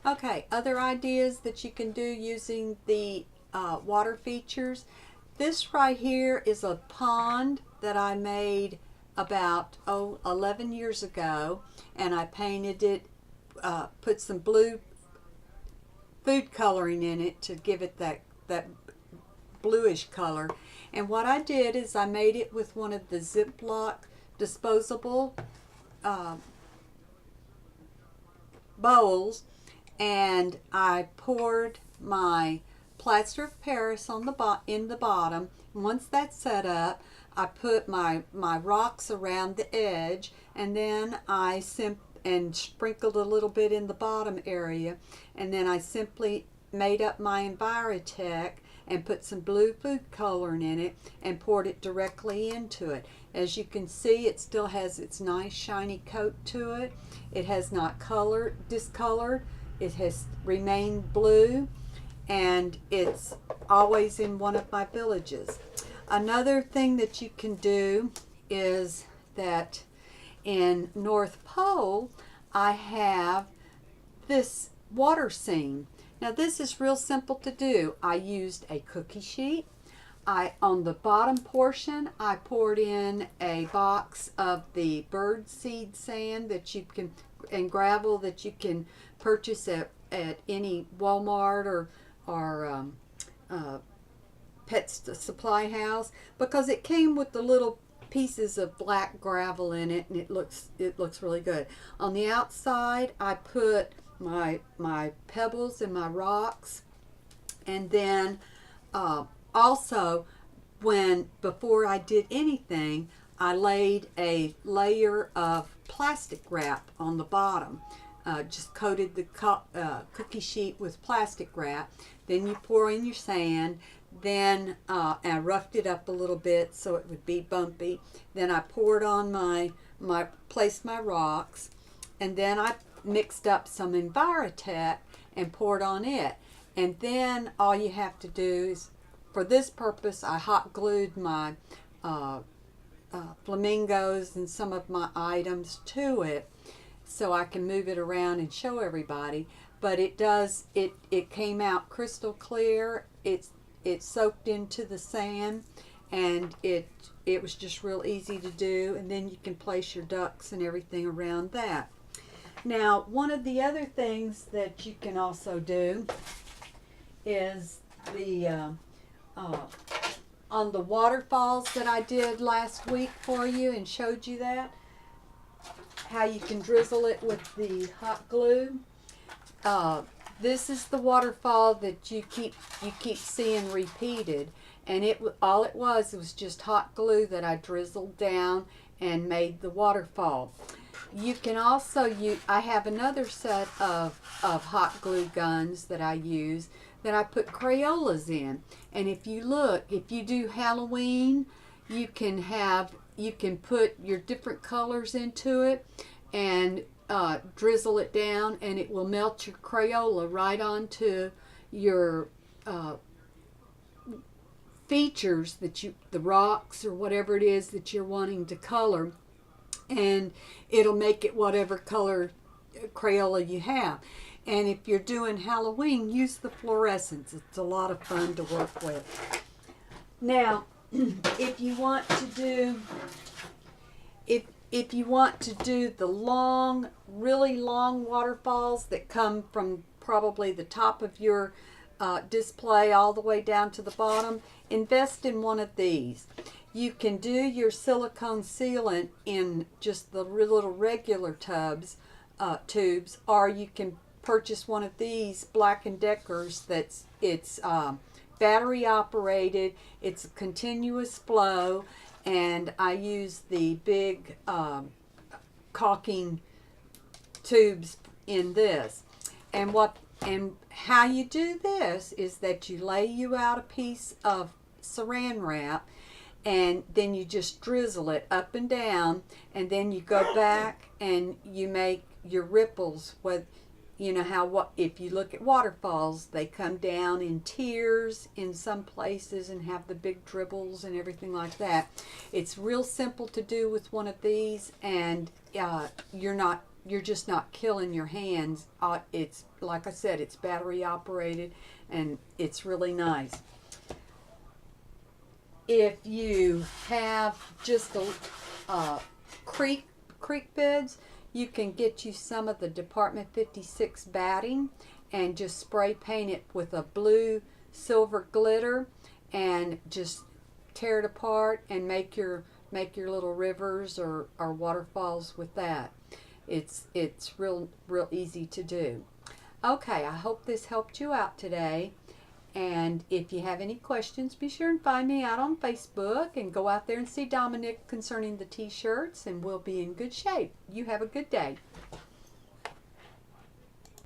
Okay, other ideas that you can do using the water features. This right here is a pond that I made about 11 years ago, and I painted it, put some blue food coloring in it to give it that bluish color. And what I did is I made it with one of the Ziploc disposable uh, bowls, and I poured my plaster of Paris on in the bottom. Once that's set up, I put my rocks around the edge, and then I sprinkled a little bit in the bottom area, and then I simply made up my Envirotech and put some blue food coloring in it and poured it directly into it. As you can see, it still has its nice shiny coat to it. It has not discolored. It has remained blue, and it's always in one of my villages. Another thing that you can do is that in North Pole, I have this water scene. Now this is real simple to do. I used a cookie sheet. On the bottom portion, I poured in a box of the bird seed sand that you can, and gravel that you can purchase at any Walmart or pet supply house, because it came with the little pieces of black gravel in it, and it looks really good. On the outside, I put my pebbles and my rocks, and then also before I did anything, I laid a layer of plastic wrap on the bottom. Just coated the cookie sheet with plastic wrap. Then you pour in your sand. Then I roughed it up a little bit so it would be bumpy. Then I poured on placed my rocks, and then I mixed up some Envirotech and poured on it. And then all you have to do is, for this purpose, I hot glued my flamingos and some of my items to it, so I can move it around and show everybody. But it came out crystal clear. It soaked into the sand, and it was just real easy to do. And then you can place your ducks and everything around that. Now, one of the other things that you can also do is on the waterfalls that I did last week for you and showed you how you can drizzle it with the hot glue. This is the waterfall that you keep seeing repeated, and all it was just hot glue that I drizzled down and made the waterfall. You can also use, I have another set of hot glue guns that I use that I put Crayolas in. And if you do Halloween, you can put your different colors into it and drizzle it down, and it will melt your Crayola right onto your features the rocks or whatever it is that you're wanting to color, and it'll make it whatever color Crayola you have. And if you're doing Halloween, use the fluorescents. It's a lot of fun to work with. Now, if you want to do the really long waterfalls that come from probably the top of your display all the way down to the bottom, invest in one of these. You can do your silicone sealant in just the little regular tubes, or you can purchase one of these Black & Deckers it's battery operated. It's a continuous flow, and I use the big caulking tubes in this. And how you do this is that you lay out a piece of saran wrap, and then you just drizzle it up and down, and then you go back and you make your ripples with, if you look at waterfalls, they come down in tiers in some places and have the big dribbles and everything like that. It's real simple to do with one of these, and you're not you're just not killing your hands. It's, like I said, it's battery operated, and it's really nice. If you have just a creek beds, you can get you some of the Department 56 batting and just spray paint it with a blue silver glitter and just tear it apart and make your little rivers or waterfalls with that. It's real easy to do. Okay, I hope this helped you out today. And if you have any questions, be sure and find me out on Facebook and go out there and see Dominic concerning the t-shirts, and we'll be in good shape. You have a good day.